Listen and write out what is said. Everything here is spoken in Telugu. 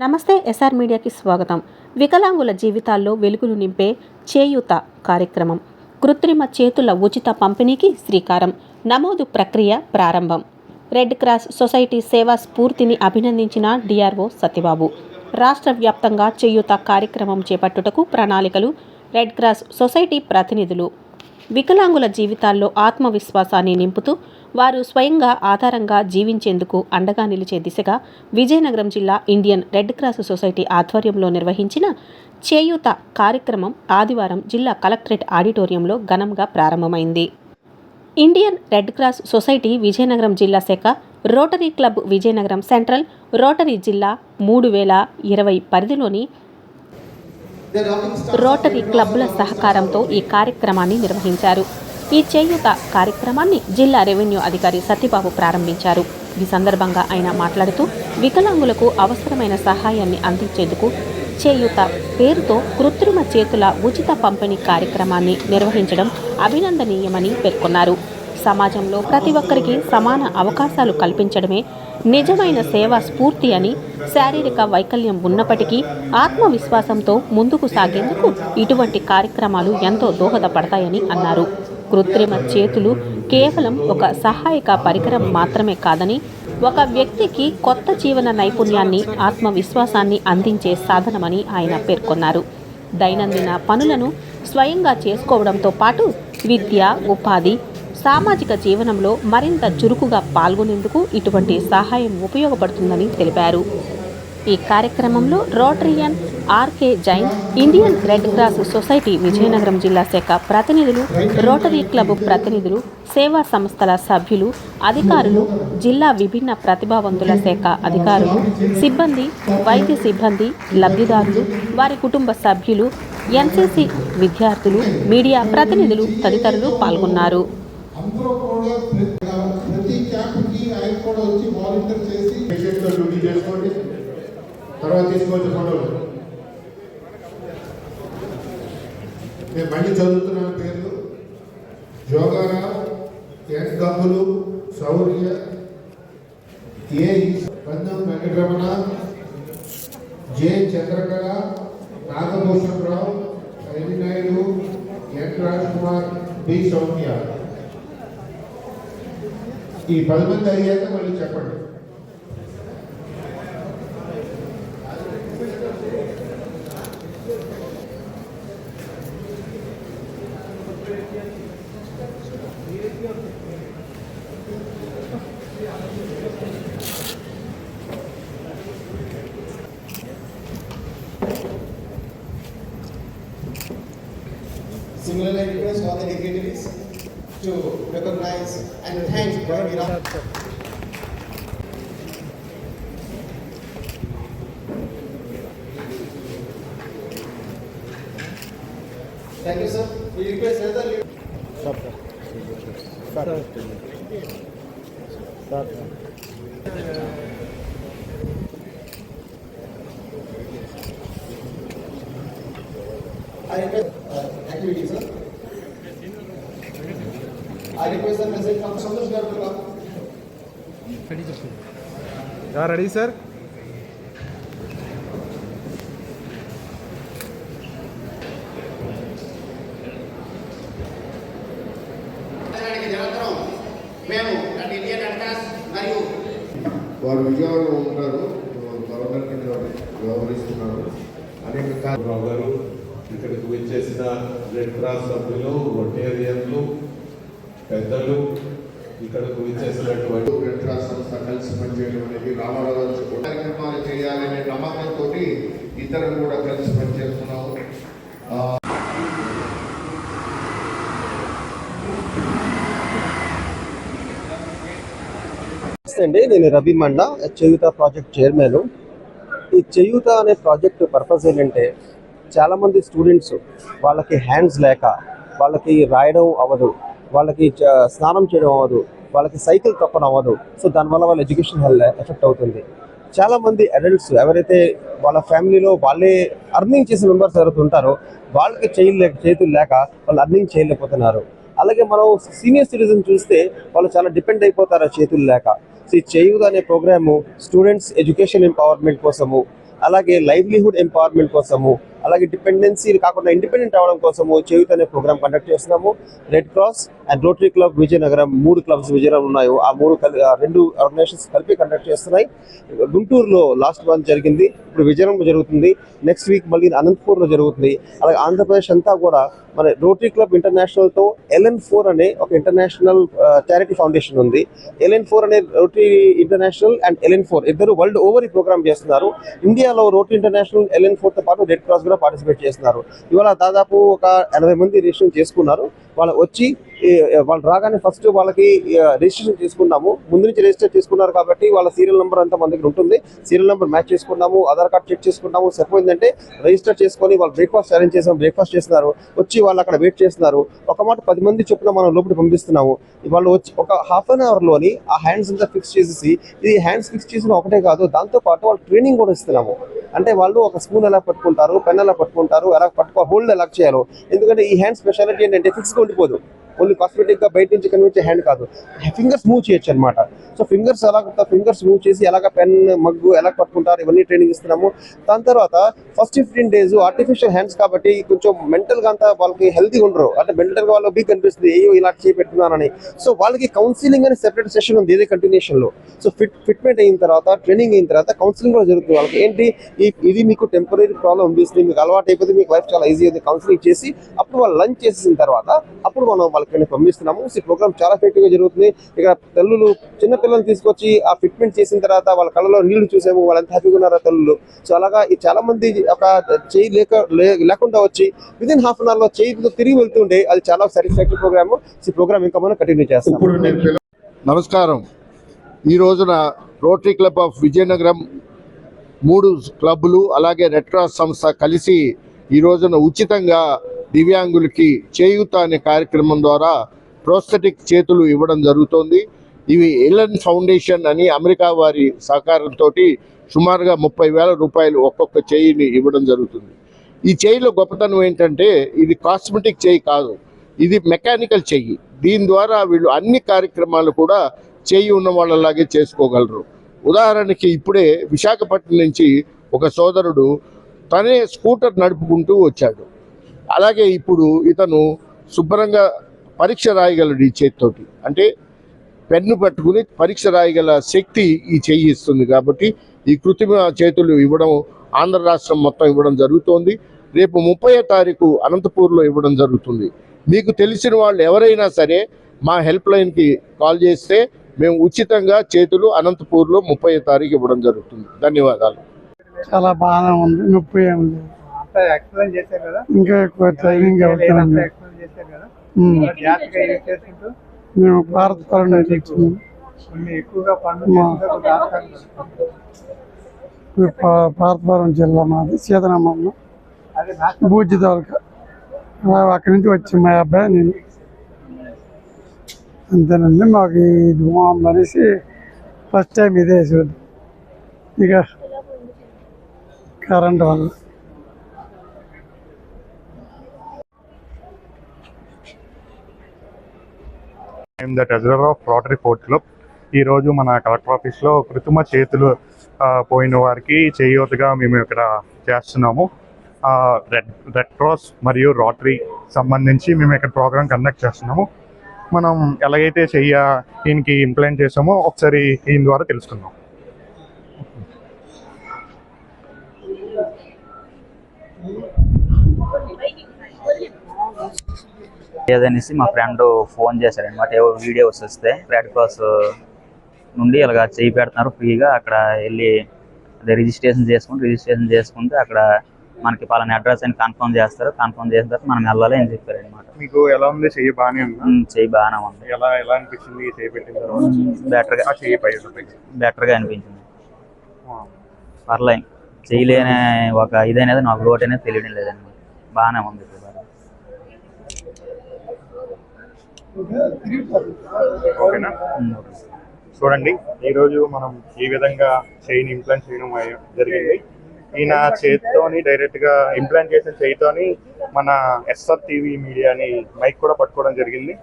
నమస్తే ఎస్ఆర్ మీడియాకి స్వాగతం. వికలాంగుల జీవితాల్లో వెలుగులు నింపే చేయూత కార్యక్రమం. కృత్రిమ చేతుల ఉచిత పంపిణీకి శ్రీకారం. నమోదు ప్రక్రియ ప్రారంభం. రెడ్ క్రాస్ సొసైటీ సేవా స్ఫూర్తిని అభినందించిన డిఆర్ఓ సత్యబాబు. రాష్ట్ర వ్యాప్తంగా చేయూత కార్యక్రమం చేపట్టుటకు ప్రణాళికలు. రెడ్ క్రాస్ సొసైటీ ప్రతినిధులు. వికలాంగుల జీవితాల్లో ఆత్మవిశ్వాసాన్ని నింపుతూ వారు స్వయంగా ఆధారంగా జీవించేందుకు అండగా నిలిచే దిశగా విజయనగరం జిల్లా ఇండియన్ రెడ్ క్రాస్ సొసైటీ ఆధ్వర్యంలో నిర్వహించిన చేయూత కార్యక్రమం ఆదివారం జిల్లా కలెక్టరేట్ ఆడిటోరియంలో ఘనంగా ప్రారంభమైంది. Indian Red Cross Society Vizianagaram జిల్లా శాఖ, rotary club Vizianagaram central, rotary జిల్లా 3020 పరిధిలోని రోటరీ క్లబ్ల సహకారంతో ఈ కార్యక్రమాన్ని నిర్వహించారు. ఈ చేయూత కార్యక్రమాన్ని జిల్లా రెవెన్యూ అధికారి సత్యబాబు ప్రారంభించారు. ఈ సందర్భంగా ఆయన మాట్లాడుతూ వికలాంగులకు అవసరమైన సహాయాన్ని అందించేందుకు చేయూత పేరుతో కృత్రిమ చేతుల ఉచిత పంపిణీ కార్యక్రమాన్ని నిర్వహించడం అభినందనీయమని పేర్కొన్నారు. సమాజంలో ప్రతి ఒక్కరికి సమాన అవకాశాలు కల్పించడమే నిజమైన సేవా స్ఫూర్తి అని, శారీరక వైకల్యం ఉన్నప్పటికీ ఆత్మవిశ్వాసంతో ముందుకు సాగేందుకు ఇటువంటి కార్యక్రమాలు ఎంతో దోహదపడతాయని అన్నారు. కృత్రిమ చేతులు కేవలం ఒక సహాయక పరికరం మాత్రమే కాదని, ఒక వ్యక్తికి కొత్త జీవన నైపుణ్యాన్ని, ఆత్మవిశ్వాసాన్ని అందించే సాధనమని ఆయన పేర్కొన్నారు. దైనందిన పనులను స్వయంగా చేసుకోవడంతో పాటు విద్య, ఉపాధి, సామాజిక జీవనంలో మరింత చురుకుగా పాల్గొనేందుకు ఇటువంటి సహాయం ఉపయోగపడుతుందని తెలిపారు. ఈ కార్యక్రమంలో rotarian R K Jain, Indian Red Cross Society Vizianagaram జిల్లా శాఖ ప్రతినిధులు, రోటరీ క్లబ్ ప్రతినిధులు, సేవా సంస్థల సభ్యులు, అధికారులు, జిల్లా విభిన్న ప్రతిభావంతుల శాఖ అధికారులు, సిబ్బంది, వైద్య సిబ్బంది, లబ్ధిదారులు, వారి కుటుంబ సభ్యులు, ఎన్సీసీ విద్యార్థులు, మీడియా ప్రతినిధులు తదితరులు పాల్గొన్నారు. అందరూ కూడా ప్రతి క్యాంప్కి ఆయన కూడా వచ్చి వాలంటీర్ చేసి పేషెంట్తో డ్యూటీ చేసుకోండి. తర్వాత తీసుకోవచ్చు ఫోటోలు. నేను మళ్ళీ చదువుతున్నాను పేర్లు: జోగారావు, ఎన్ గంగులు, శౌర్య, ఏ బంధం వెంకటరమణ, జె చంద్రకళ, నాగభూషణరావు, ఎన్ నాయుడు, ఎన్ రాజ్ కుమార్, బి సౌమ్య. ఈ 10 మంది అయ్యాక మళ్ళీ చెప్పండి. Similarly, I request all the dignitaries to recognize and thank Prime Minister. Thank you, sir. We request another leader. I request activity, sir. I request the message from Santosh Garu to come. Yeah, ready, sir? మేము ఇండియన్ రెడ్ క్రాస్ మరియు వారు విజయవాడలో ఉంటారు. గవర్నర్ కింద వ్యవహరిస్తున్నారు. అనేక గారు ఇక్కడికి వచ్చేసిన రెడ్ క్రాస్ సభ్యులు, రొటేరియన్లు, పెద్దలు, ఇక్కడకు విచ్చేసినటువంటి రెడ్ క్రాస్ సంస్థ కలిసి పనిచేయడం అనేది రామారావు కార్యక్రమాలు చేయాలనే నమ్మకంతో ఇతరులు కూడా కలిసి పనిచేస్తున్నాము. అండి, నేను రవి మండ, చేయూత ప్రాజెక్ట్ చైర్మన్. ఈ చేయూత అనే ప్రాజెక్ట్ పర్పస్ ఏంటంటే, చాలామంది స్టూడెంట్స్ వాళ్ళకి హ్యాండ్స్ లేక, వాళ్ళకి రాయడం అవ్వదు, వాళ్ళకి స్నానం చేయడం అవ్వదు, వాళ్ళకి సైకిల్ తప్పడం అవ్వదు. సో దానివల్ల వాళ్ళ ఎడ్యుకేషన్ ఎఫెక్ట్ అవుతుంది. చాలామంది అడల్ట్స్ ఎవరైతే వాళ్ళ ఫ్యామిలీలో వాళ్ళే అర్నింగ్ చేసే మెంబర్స్ ఎవరైతే ఉంటారో వాళ్ళకి చేతులు లేక వాళ్ళు అర్నింగ్ చేయలేకపోతున్నారు. అలాగే మనం సీనియర్ సిటిజన్ చూస్తే వాళ్ళు చాలా డిపెండ్ అయిపోతారు చేతులు లేక. సో ఈ చేయూత అనే ప్రోగ్రాము స్టూడెంట్స్ ఎడ్యుకేషన్ ఎంపవర్మెంట్ కోసము, అలాగే లైవ్లీహుడ్ ఎంపవర్మెంట్ కోసము, అలాగే డిపెండెన్సీ కాకుండా ఇండిపెండెంట్ అవ్వడం కోసము చేయూత అనే ప్రోగ్రామ్ కండక్ట్ చేస్తున్నాము. Red cross and rotary club Vizianagaram 3 clubs Vizianagaram ఉన్నాయో ఆ 2 ఆర్గనైజేషన్స్ కలిపి కండక్ట్ చేస్తున్నాయి. గుంటూరులో లాస్ట్ మంత్ జరిగింది, ఇప్పుడు విజయనగరంలో జరుగుతుంది, నెక్స్ట్ వీక్ మళ్ళీ అనంతపూర్లో జరుగుతుంది. అలాగే ఆంధ్రప్రదేశ్ అంతా కూడా మన రోటరీ క్లబ్ ఇంటర్నేషనల్తో LN4 అనే ఒక ఇంటర్నేషనల్ చారిటీ ఫౌండేషన్ ఉంది. LN4 అనే రోటరీ ఇంటర్నేషనల్ అండ్ LN4 ఇద్దరు వరల్డ్ ఓవర్ ఈ ప్రోగ్రామ్ చేస్తున్నారు. ఇండియాలో రోటరీ ఇంటర్నేషనల్ LN4తో పాటు రెడ్ క్రాస్ కూడా పార్టిసిపేట్ చేస్తున్నారు. ఇవాళ దాదాపు ఒక 80 మంది రిజిస్ట్రేషన్ చేసుకున్నారు. వాళ్ళు వచ్చి వాళ్ళు రాగానే ఫస్ట్ వాళ్ళకి రిజిస్ట్రేషన్ చేసుకున్నాము. ముందు నుంచి రిజిస్టర్ చేసుకున్నారు కాబట్టి వాళ్ళ సీరియల్ నెంబర్ అంతా మన దగ్గర ఉంటుంది. సీరియల్ నెంబర్ మ్యాచ్ చేసుకున్నాము, ఆధార్ కార్డ్ చెక్ చేసుకున్నాము. సరిపోయిందంటే రిజిస్టర్ చేసుకొని వాళ్ళు బ్రేక్ఫాస్ట్ అరేంజ్ చేసాము, బ్రేక్ఫాస్ట్ చేస్తున్నారు. వచ్చి వాళ్ళు అక్కడ వెయిట్ చేస్తున్నారు. ఒక మాట 10 మంది చొప్పున మనం లోపలికి పంపిస్తున్నాము. వాళ్ళు వచ్చి ఒక హాఫ్ అన్ అవర్లోని ఆ హ్యాండ్స్ అంతా ఫిక్స్ చేసేసి, ఇది హ్యాండ్స్ ఫిక్స్ చేసిన ఒకటే కాదు, దాంతోపాటు వాళ్ళు ట్రైనింగ్ కూడా ఇస్తున్నాము. అంటే వాళ్ళు ఒక స్పూన్ ఎలా పట్టుకుంటారు, పెన్ ఎలా పట్టుకుంటారు, ఎలా హోల్డ్ ఎలా చేయాలో. ఎందుకంటే ఈ హ్యాండ్ స్పెషాలిటీ ఏంటంటే ఫిక్స్గా ఉండిపోదు. ఓన్లీ కాస్మెటిక్గా బయట నుంచి కనిపించే హ్యాండ్ కాదు, ఫింగర్స్ మూవ్ చేయొచ్చు అనమాట. సో ఫింగర్స్ మూవ్ చేసి ఎలాగ పెన్ మగ్గు ఎలా పట్టుకుంటారు ఇవన్నీ ట్రైనింగ్ ఇస్తున్నాము. దాని తర్వాత ఫస్ట్ 15 days ఆర్టిఫిషియల్ హ్యాండ్స్ కాబట్టి కొంచెం మెంటల్గా అంతా వాళ్ళకి హెల్తీగా ఉండరు. అంటే మెంటల్గా వాళ్ళు వీక్ అనిపిస్తుంది, ఏయో ఇలా చేపెట్టున్నానని. సో వాళ్ళకి కౌన్సిలింగ్ అనే సెపరేట్ సెషన్ ఉంది ఇదే కంటిన్యూషన్లో. సో ఫిట్మెంట్ అయిన తర్వాత, ట్రైనింగ్ అయిన తర్వాత కౌన్సిలింగ్ కూడా జరుగుతుంది. వాళ్ళకి ఏంటి, ఇది మీకు టెంపరీ ప్రాబ్లం అనిపిస్తుంది, మీకు అలవాటు అయిపోతే మీకు లైఫ్ చాలా ఈజీ అవుతుంది. కౌన్సిలింగ్ చేసి అప్పుడు వాళ్ళు లంచ్ చేసిన తర్వాత అప్పుడు మనం వాళ్ళకి పంపిస్తున్నాము. ఈ ప్రోగ్రామ్ చాలా ఎఫెక్టివ్గా జరుగుతుంది. ఇక తల్లులు చిన్న పిల్లల్ని తీసుకొచ్చి ఆ ఫిట్మెంట్ చేసిన తర్వాత వాళ్ళ కళ్ళలో నీళ్లు చూసాము, వాళ్ళు ఎంత హ్యాపీగా ఉన్నారో తల్లులు. సో అలాగా చాలా మంది ఒక చేయి లేకుండా వచ్చి విదిన్ హాఫ్ అన్ అవర్లో చేయితో తిరిగి వెళ్తుండే అది చాలా సాటిస్ఫాక్టరీ ప్రోగ్రామ్. ఈ ప్రోగ్రామ్ ఇంకా మనం కంటిన్యూ చేస్తాం. నమస్కారం. ఈ రోజున రోటరీ క్లబ్ ఆఫ్ విజయనగరం 3 క్లబ్లు అలాగే రెడ్ క్రాస్ సంస్థ కలిసి ఈ రోజున ఉచితంగా దివ్యాంగులకి చేయూత అనే కార్యక్రమం ద్వారా ప్రోస్థెటిక్ చేతులు ఇవ్వడం జరుగుతోంది. ఇవి LN ఫౌండేషన్ అని అమెరికా వారి సహకారంతో సుమారుగా 30,000 రూపాయలు ఒక్కొక్క చేయిని ఇవ్వడం జరుగుతుంది. ఈ చేయిలో గొప్పతనం ఏంటంటే ఇది కాస్మెటిక్ చేయి కాదు, ఇది మెకానికల్ చెయ్యి. దీని ద్వారా వీళ్ళు అన్ని కార్యక్రమాలు కూడా చేయి ఉన్న వాళ్ళలాగే చేసుకోగలరు. ఉదాహరణకి ఇప్పుడే విశాఖపట్నం నుంచి ఒక సోదరుడు తనే స్కూటర్ నడుపుకుంటూ వచ్చాడు. అలాగే ఇప్పుడు ఇతను శుభ్రంగా పరీక్ష రాయగలడు ఈ చేతితోటి. అంటే పెన్ను పట్టుకుని పరీక్ష రాయగల శక్తి ఈ చెయ్యి ఇస్తుంది. కాబట్టి ఈ కృత్రిమ చేతులు ఇవ్వడం ఆంధ్ర రాష్ట్రం మొత్తం ఇవ్వడం జరుగుతోంది. రేపు 30వ తారీఖు అనంతపూర్లో ఇవ్వడం జరుగుతుంది. మీకు తెలిసిన వాళ్ళు ఎవరైనా సరే మా హెల్ప్ లైన్కి కాల్ చేస్తే మేము ఉచితంగా చేతులు అనంతపూర్లో 30వ తారీఖు ఇవ్వడం జరుగుతుంది. ధన్యవాదాలు. చాలా బాగానే ఉంది, నొప్పి ఏమి లేదు. ఎక్స్ప్లెయిన్ చేశారు కదా, ఇంకా ఎక్కువ ట్రైనింగ్ అవుతాను. ఎక్స్ప్లెయిన్ చేశారు కదా, జాగ్రత్తగా యూజ్ చేసుకుంటూ మేము భారతపురం నుంచి వచ్చినాము. కొన్ని ఎక్కువగా పండుగ భారతపురం జిల్లా మాది సీతనామంలో అదే బూజి తాలూకా. అక్కడి నుంచి వచ్చి మా అబ్బాయి నేను అంతేనండి. మాకు ఇది బాగుంది అనేసి ఫస్ట్ టైం ఇదే చూడు. ఇక కరెంట్ వల్ల I'm the treasurer of rotary fourth club. ఈరోజు మన కలెక్టర్ ఆఫీస్లో కృత్రిమ చేతులు పోయిన వారికి చేయూతగా మేము ఇక్కడ చేస్తున్నాము. రెడ్ క్రాస్ మరియు రోటరీ సంబంధించి మేము ఇక్కడ ప్రోగ్రామ్ కండక్ట్ చేస్తున్నాము. మనం ఎలాగైతే దీనికి ఇంప్లిమెంట్ చేసామో ఒకసారి దీని ద్వారా తెలుసుకుందాం. ఏదనేసి మా ఫ్రెండ్ ఫోన్ చేశారనమాట. ఏవో వీడియోస్ వస్తే రెడ్ క్రాస్ నుండి ఇలాగ చేయి పెడుతున్నారు ఫ్రీగా, అక్కడ వెళ్ళి అదే రిజిస్ట్రేషన్ చేసుకుంటే అక్కడ మనకి పలానా అడ్రస్ అని కన్ఫర్మ్ చేస్తారు. కన్ఫర్మ్ చేసిన తర్వాత మనం వెళ్ళాలి అని చెప్పారు అనమాట. మీకు ఎలా ఉంది? చెయ్యి బాగానే ఉంది? చెయ్యి బాగానే ఉంది. ఎలా అనిపించింది చేయి పెట్టిన తర్వాత? బెటర్గా అనిపించింది. పర్లేదు, చేయలేని ఒక ఇదనేది నాకు లోటు అనేది తెలియడం లేదన్నమాట. బాగానే ఉంది. ఓకేనా? చూడండి, ఈరోజు మనం ఈ విధంగా చేయిని ఇంప్లాంట్ చేయడం జరిగింది. ఈయన చేతితోని డైరెక్ట్గా ఇంప్లాంట్ చేసిన చేయితోని మన SR TV మీడియాని మైక్ కూడా పట్టుకోవడం జరిగింది.